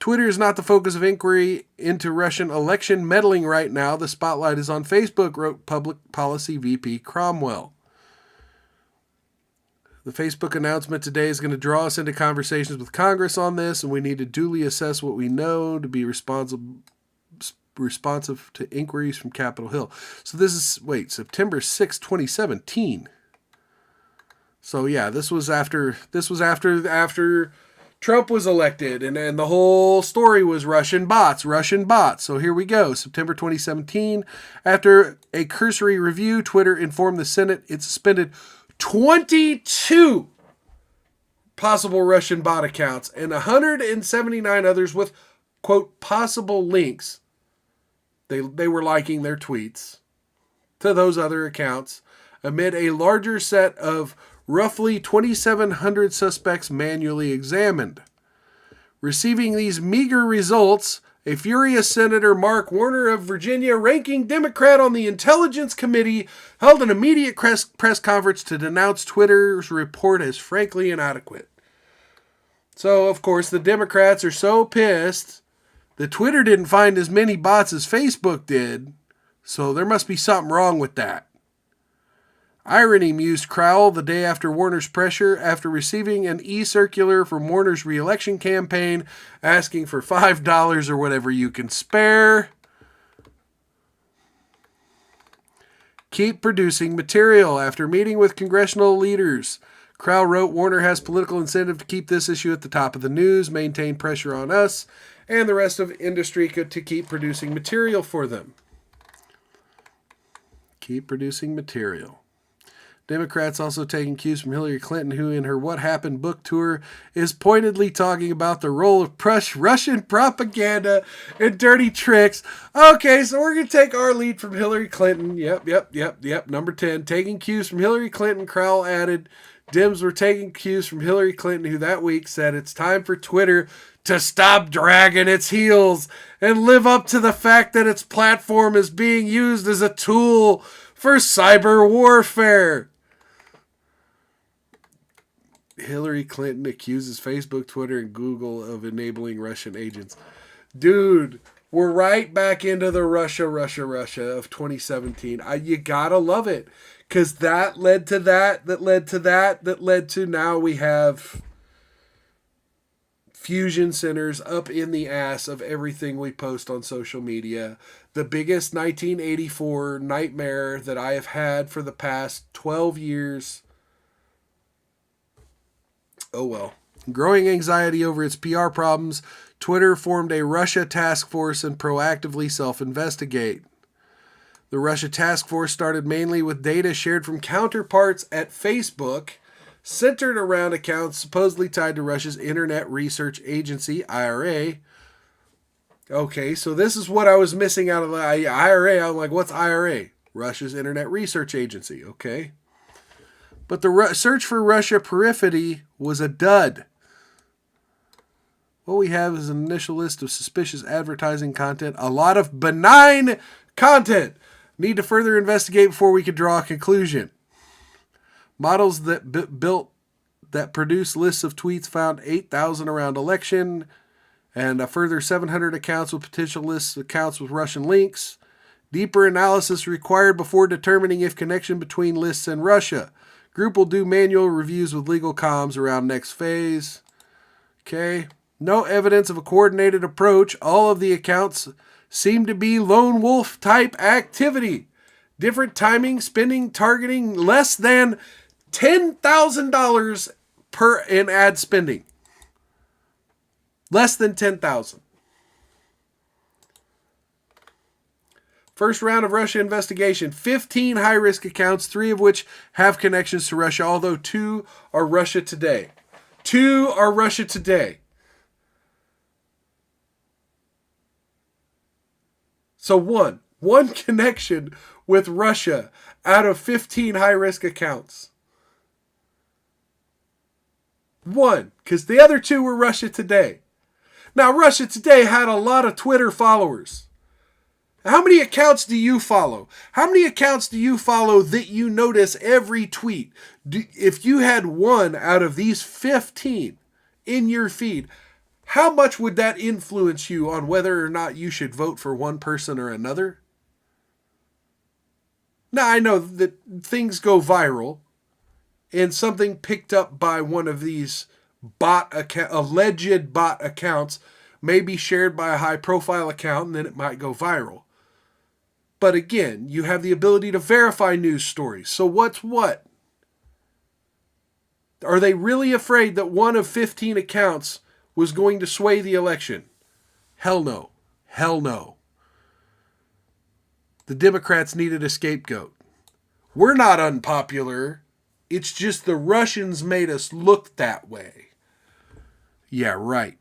Twitter is not the focus of inquiry into Russian election meddling right now. The spotlight is on Facebook, wrote Public Policy VP Cromwell. The Facebook announcement today is going to draw us into conversations with Congress on this, and we need to duly assess what we know to be responsive to inquiries from Capitol Hill. So this is, September 6, 2017. So yeah, this was after Trump was elected, and the whole story was Russian bots. So here we go. September 2017, after a cursory review, Twitter informed the Senate it suspended 22 possible Russian bot accounts and 179 others with, quote, possible links. They were liking their tweets to those other accounts amid a larger set of roughly 2,700 suspects manually examined. Receiving these meager results, a furious Senator Mark Warner of Virginia, ranking Democrat on the Intelligence Committee, held an immediate press conference to denounce Twitter's report as frankly inadequate. So, of course, the Democrats are so pissed that Twitter didn't find as many bots as Facebook did, so there must be something wrong with that. Irony, mused Crowell the day after Warner's pressure, after receiving an e-circular from Warner's re-election campaign asking for $5 or whatever you can spare. Keep producing material. After meeting with congressional leaders, Crowell wrote, Warner has political incentive to keep this issue at the top of the news, maintain pressure on us and the rest of industry to keep producing material for them. Keep producing material. Democrats also taking cues from Hillary Clinton, who in her What Happened book tour is pointedly talking about the role of Russian propaganda and dirty tricks. Okay, so we're going to take our lead from Hillary Clinton. Yep. Number 10, taking cues from Hillary Clinton, Crowell added. Dems were taking cues from Hillary Clinton, who that week said it's time for Twitter to stop dragging its heels and live up to the fact that its platform is being used as a tool for cyber warfare. Hillary Clinton accuses Facebook, Twitter, and Google of enabling Russian agents. Dude, we're right back into the Russia of 2017. You gotta love it. Because that led to that led to now we have fusion centers up in the ass of everything we post on social media. The biggest 1984 nightmare that I have had for the past 12 years. Oh well. Growing anxiety over its PR problems, Twitter formed a Russia task force and proactively self-investigate. The Russia task force started mainly with data shared from counterparts at Facebook, centered around accounts supposedly tied to Russia's Internet Research Agency, IRA. Okay, so this is what I was missing out of the IRA. I'm like, what's IRA? Russia's Internet Research Agency. Okay. But the search for Russia periphery was a dud. What we have is an initial list of suspicious advertising content, a lot of benign content. Need to further investigate before we could draw a conclusion. Models that produce lists of tweets found 8,000 around election, and a further 700 accounts with potential lists of accounts with Russian links. Deeper analysis required before determining if connection between lists and Russia. Group will do manual reviews with legal comms around next phase. Okay. No evidence of a coordinated approach. All of the accounts seem to be lone wolf type activity. Different timing, spending, targeting, less than $10,000 per in ad spending. Less than $10,000. First round of Russia investigation. 15 high-risk accounts, 3 of which have connections to Russia, although 2 are Russia Today. 2 are Russia Today. So one connection with Russia out of 15 high-risk accounts. 1, because the other 2 were Russia Today. Now, Russia Today had a lot of Twitter followers. How many accounts do you follow? How many accounts do you follow that you notice every tweet? If you had 1 out of these 15 in your feed, how much would that influence you on whether or not you should vote for one person or another? Now, I know that things go viral, and something picked up by one of these alleged bot accounts may be shared by a high-profile account, and then it might go viral. But again, you have the ability to verify news stories. So what's what? Are they really afraid that 1 of 15 accounts was going to sway the election? Hell no. Hell no. The Democrats needed a scapegoat. We're not unpopular. It's just the Russians made us look that way. Yeah, right.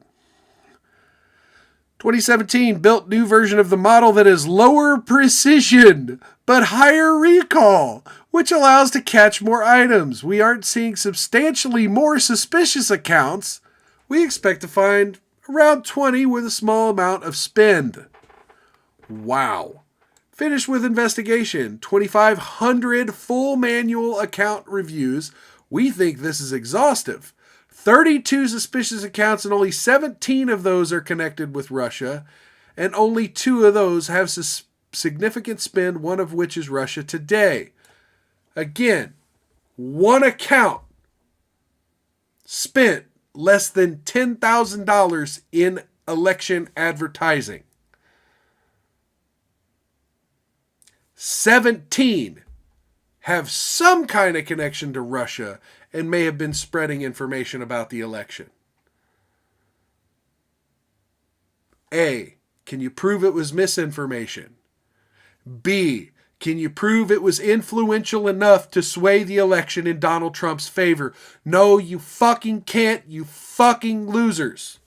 2017 built new version of the model that is lower precision but higher recall, which allows to catch more items. We aren't seeing substantially more suspicious accounts. We expect to find around 20 with a small amount of spend. Wow. Finished with investigation. 2,500 full manual account reviews. We think this is exhaustive. 32 suspicious accounts and only 17 of those are connected with Russia. And only 2 of those have significant spend, one of which is Russia Today. Again, 1 account spent less than $10,000 in election advertising. 17 have some kind of connection to Russia and may have been spreading information about the election. A, can you prove it was misinformation? B, can you prove it was influential enough to sway the election in Donald Trump's favor? No, you fucking can't, you fucking losers.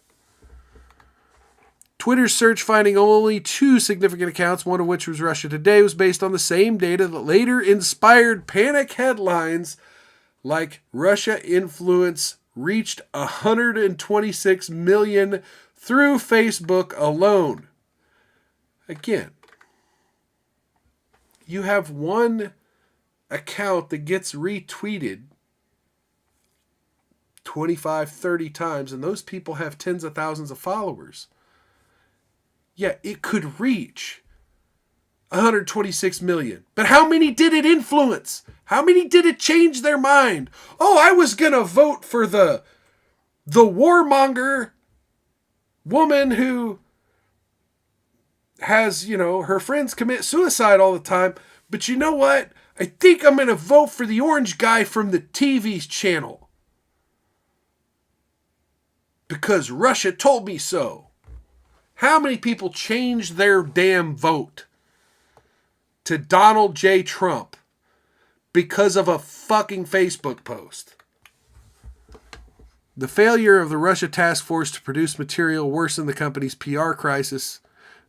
Twitter's search finding only 2 significant accounts, one of which was Russia Today, was based on the same data that later inspired panic headlines like Russia influence reached 126 million through Facebook alone. Again, you have 1 account that gets retweeted 25, 30 times, and those people have tens of thousands of followers. Yeah, it could reach 126 million. But how many did it influence? How many did it change their mind? Oh, I was going to vote for the warmonger woman who has, her friends commit suicide all the time. But you know what? I think I'm going to vote for the orange guy from the TV channel. Because Russia told me so. How many people changed their damn vote to Donald J. Trump because of a fucking Facebook post? The failure of the Russia task force to produce material worsened the company's PR crisis.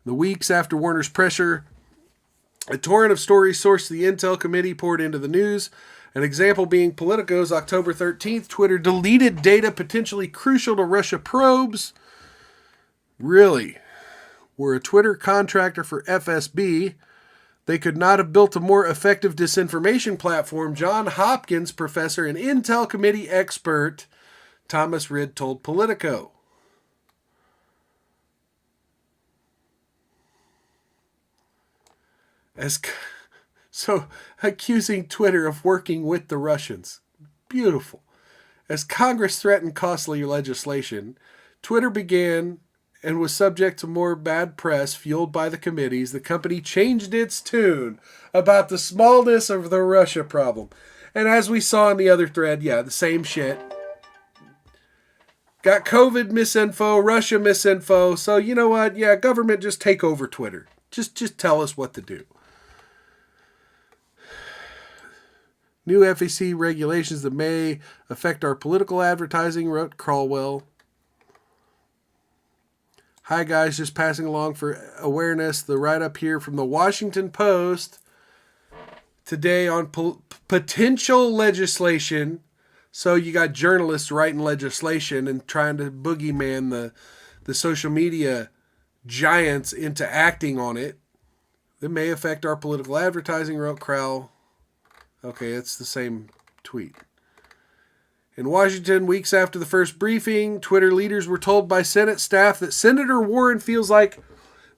The weeks after Warner's pressure, a torrent of stories sourced to the Intel Committee poured into the news. An example being Politico's October 13th, Twitter deleted data potentially crucial to Russia probes. Really? Were a Twitter contractor for FSB, they could not have built a more effective disinformation platform, John Hopkins professor and Intel Committee expert Thomas Rid told Politico. So, accusing Twitter of working with the Russians. Beautiful. As Congress threatened costly legislation, Twitter began and was subject to more bad press fueled by the committees. The company changed its tune about the smallness of the Russia problem. And as we saw in the other thread, the same shit. Got COVID misinfo, Russia misinfo. So you know what? Government, just take over Twitter. Just tell us what to do. New FEC regulations that may affect our political advertising, wrote Caldwell. Hi guys, just passing along for awareness. The write-up here from the Washington Post today on potential legislation. So you got journalists writing legislation and trying to boogeyman the social media giants into acting on it. That may affect our political advertising, wrote Crowell. Okay, it's the same tweet. In Washington, weeks after the first briefing, Twitter leaders were told by Senate staff that Senator Warren feels like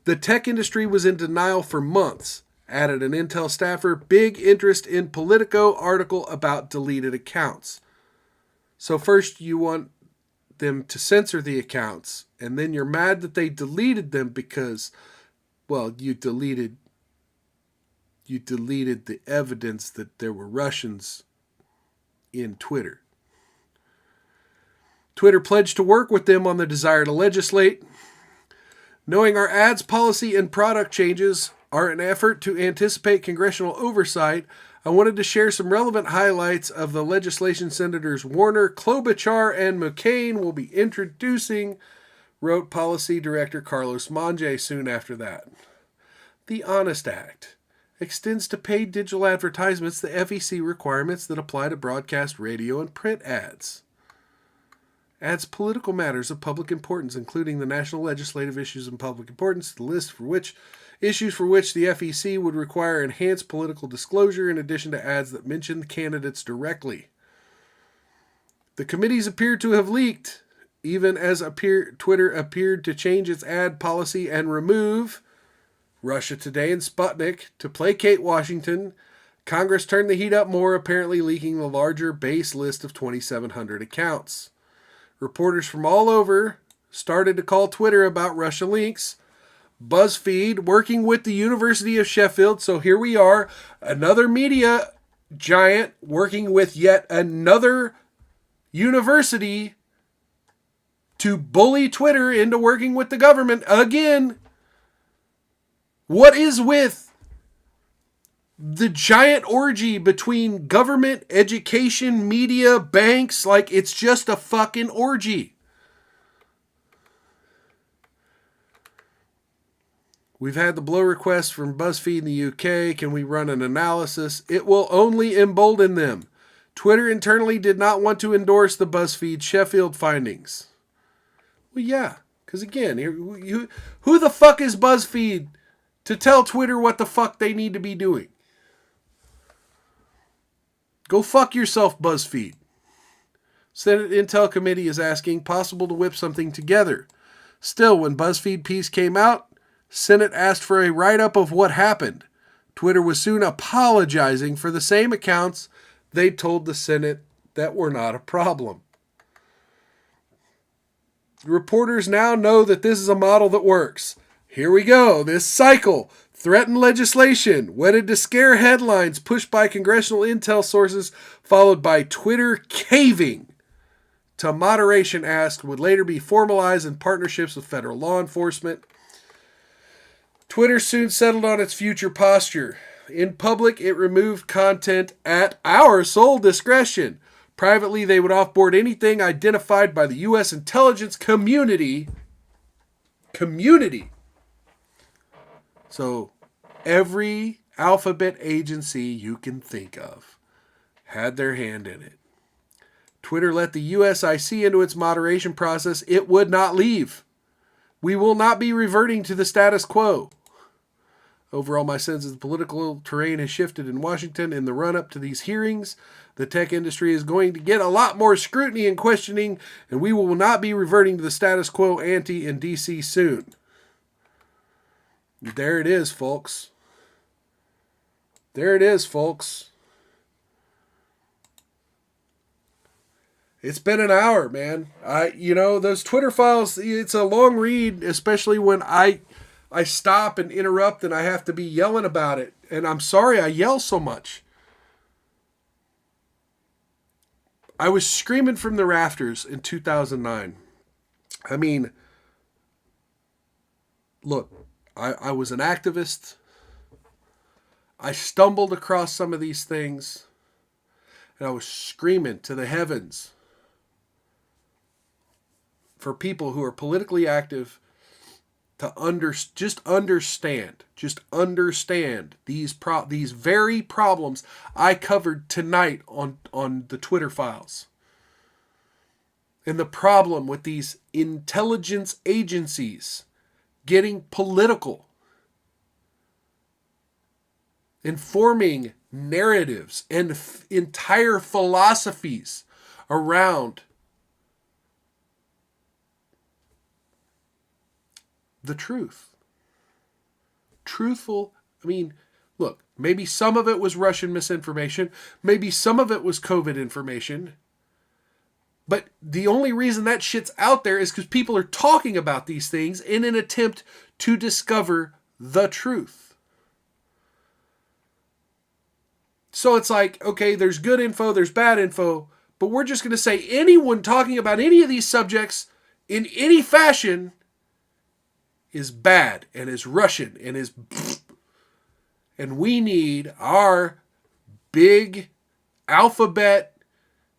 the tech industry was in denial for months. Added an Intel staffer, big interest in Politico article about deleted accounts. So first you want them to censor the accounts, and then you're mad that they deleted them because, you deleted the evidence that there were Russians in Twitter. Twitter pledged to work with them on the desire to legislate. Knowing our ads policy and product changes are an effort to anticipate congressional oversight, I wanted to share some relevant highlights of the legislation Senators Warner, Klobuchar, and McCain will be introducing, wrote Policy Director Carlos Monge soon after that. The Honest Act extends to paid digital advertisements the FEC requirements that apply to broadcast radio and print ads. Adds political matters of public importance, including the national legislative issues of public importance, the list for which issues for which the FEC would require enhanced political disclosure in addition to ads that mention the candidates directly. The committees appear to have leaked, even as Twitter appeared to change its ad policy and remove Russia Today and Sputnik to placate Washington. Congress turned the heat up more, apparently leaking the larger base list of 2,700 accounts. Reporters from all over started to call Twitter about Russia links. BuzzFeed, working with the University of Sheffield, so here we are, another media giant working with yet another university to bully Twitter into working with the government again. What is with the giant orgy between government, education, media, banks? Like, it's just a fucking orgy. We've had the blow request from BuzzFeed in the UK. Can we run an analysis? It will only embolden them. Twitter internally did not want to endorse the BuzzFeed Sheffield findings. Well, yeah, because again, who the fuck is BuzzFeed to tell Twitter what the fuck they need to be doing? Go fuck yourself, BuzzFeed. Senate Intel Committee is asking, possible to whip something together. Still, when BuzzFeed piece came out, Senate asked for a write-up of what happened. Twitter was soon apologizing for the same accounts they told the Senate that were not a problem. Reporters now know that this is a model that works. Here we go. This cycle. Threatened legislation. Wedded to scare headlines pushed by congressional intel sources, followed by Twitter caving to moderation asked would later be formalized in partnerships with federal law enforcement. Twitter soon settled on its future posture. In public, it removed content at our sole discretion. Privately, they would offboard anything identified by the U.S. intelligence community. So, every alphabet agency you can think of had their hand in it. Twitter let the USIC into its moderation process. It would not leave. We will not be reverting to the status quo. Overall, my sense is the political terrain has shifted in Washington in the run-up to these hearings. The tech industry is going to get a lot more scrutiny and questioning, and we will not be reverting to the status quo ante in D.C. soon. There it is, folks. There it is, folks. It's been an hour, man. Those Twitter files, it's a long read, especially when I stop and interrupt and I have to be yelling about it. And I'm sorry I yell so much. I was screaming from the rafters in 2009. I mean, look, I was an activist. I stumbled across some of these things. And I was screaming to the heavens for people who are politically active to just understand these very problems I covered tonight on the Twitter files. And the problem with these intelligence agencies getting political, informing narratives and entire philosophies around the truth. Truthful, look, maybe some of it was Russian misinformation, maybe some of it was COVID information, but the only reason that shit's out there is because people are talking about these things in an attempt to discover the truth. So it's like, okay, there's good info, there's bad info, but we're just going to say anyone talking about any of these subjects in any fashion is bad and is Russian and is... And we need our big alphabet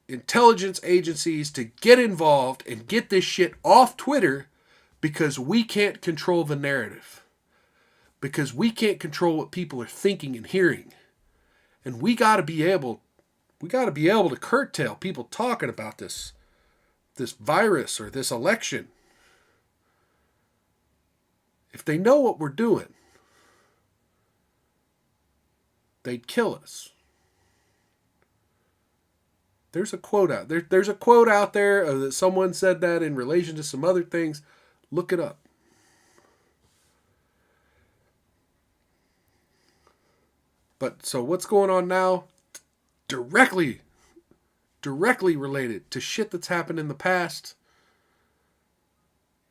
intelligence agencies to get involved and get this shit off Twitter because we can't control the narrative. Because we can't control what people are thinking and hearing. And we got to be able to curtail people talking about this virus or this election. If they know what we're doing, they'd kill us. There's a quote out there. There's a quote out there that someone said that in relation to some other things. Look it up. But so what's going on now? Directly related to shit that's happened in the past.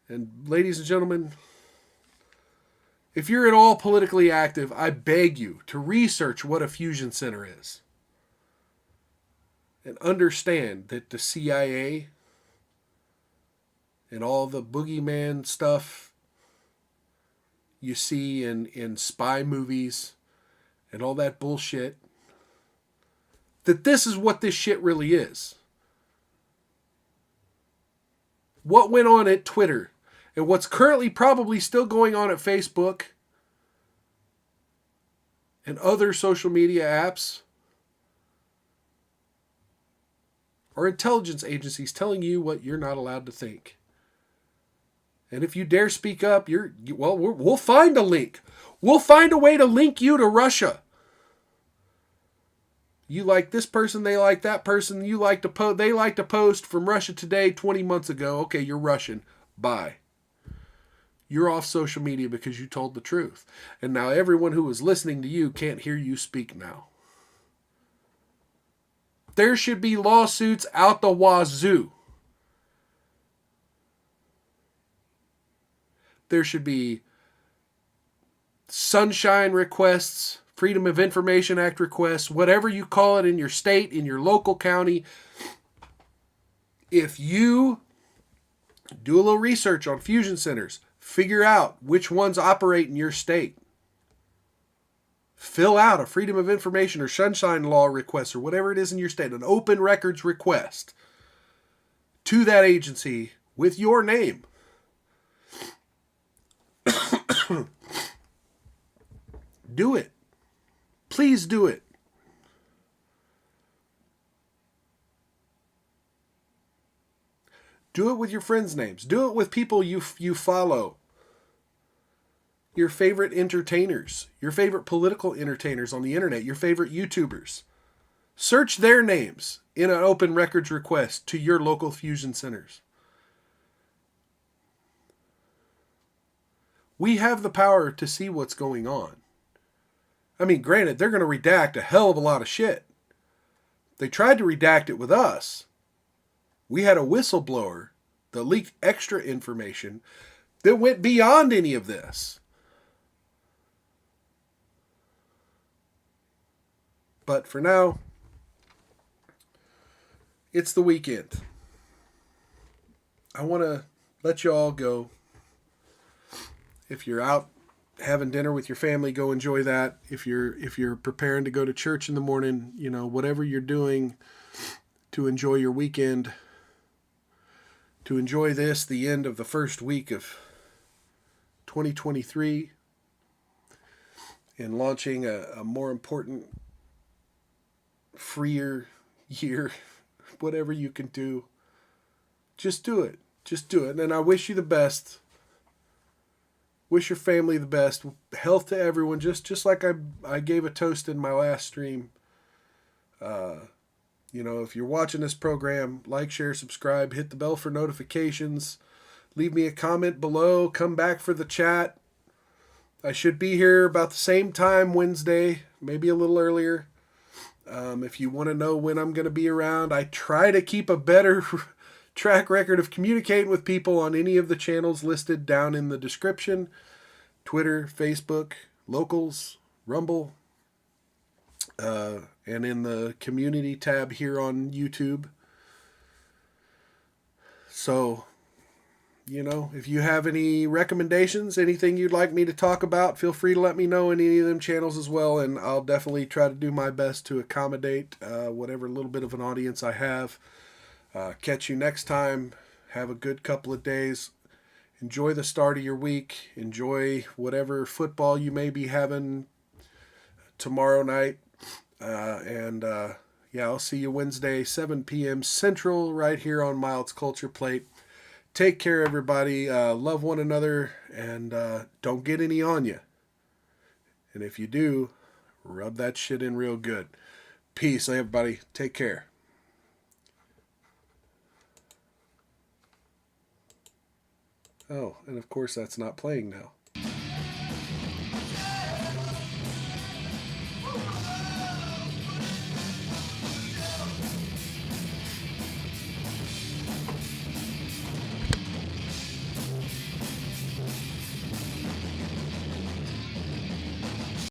And ladies and gentlemen, if you're at all politically active, I beg you to research what a fusion center is. And understand that the CIA and all the boogeyman stuff you see in spy movies and all that bullshit, that this is what this shit really is. What went on at Twitter and what's currently probably still going on at Facebook and other social media apps are intelligence agencies telling you what you're not allowed to think. And if you dare speak up, we'll find a link. We'll find a way to link you to Russia. You like this person, they like that person. They like to post from Russia Today 20 months ago. Okay, you're Russian. Bye. You're off social media because you told the truth. And now everyone who is listening to you can't hear you speak now. There should be lawsuits out the wazoo. There should be sunshine requests, Freedom of Information Act requests, whatever you call it in your state, in your local county. If you do a little research on fusion centers, figure out which ones operate in your state. Fill out a Freedom of Information or Sunshine Law request or whatever it is in your state, an open records request to that agency with your name. Do it. Please do it. Do it with your friends' names. Do it with people you follow. Your favorite entertainers, your favorite political entertainers on the internet, your favorite YouTubers. Search their names in an open records request to your local fusion centers. We have the power to see what's going on. I mean, granted, they're going to redact a hell of a lot of shit. They tried to redact it with us. We had a whistleblower that leaked extra information that went beyond any of this. But for now, it's the weekend. I want to let you all go. If you're out having dinner with your family, go enjoy that. If you're preparing to go to church in the morning, you know, whatever you're doing to enjoy your weekend, to enjoy this, the end of the first week of 2023, and launching a more important, freer year. Whatever you can do, just do it. Just do it. And I wish you the best. Wish your family the best. Health to everyone. Just like I gave a toast in my last stream. You know, if you're watching this program, like, share, subscribe, hit the bell for notifications. Leave me a comment below. Come back for the chat. I should be here about the same time Wednesday, maybe a little earlier. If you want to know when I'm going to be around, I try to keep a better track record of communicating with people on any of the channels listed down in the description. Twitter, Facebook, Locals, Rumble, and in the community tab here on YouTube. So, you know, if you have any recommendations, anything you'd like me to talk about, feel free to let me know in any of them channels as well, and I'll definitely try to do my best to accommodate whatever little bit of an audience I have. Catch you next time. Have a good couple of days. Enjoy the start of your week. Enjoy whatever football you may be having tomorrow night. Yeah, I'll see you Wednesday, 7 p.m. Central, right here on Mild's Culture Plate. Take care, everybody. Love one another, and don't get any on you. And if you do, rub that shit in real good. Peace, everybody. Take care. Oh, and of course that's not playing now.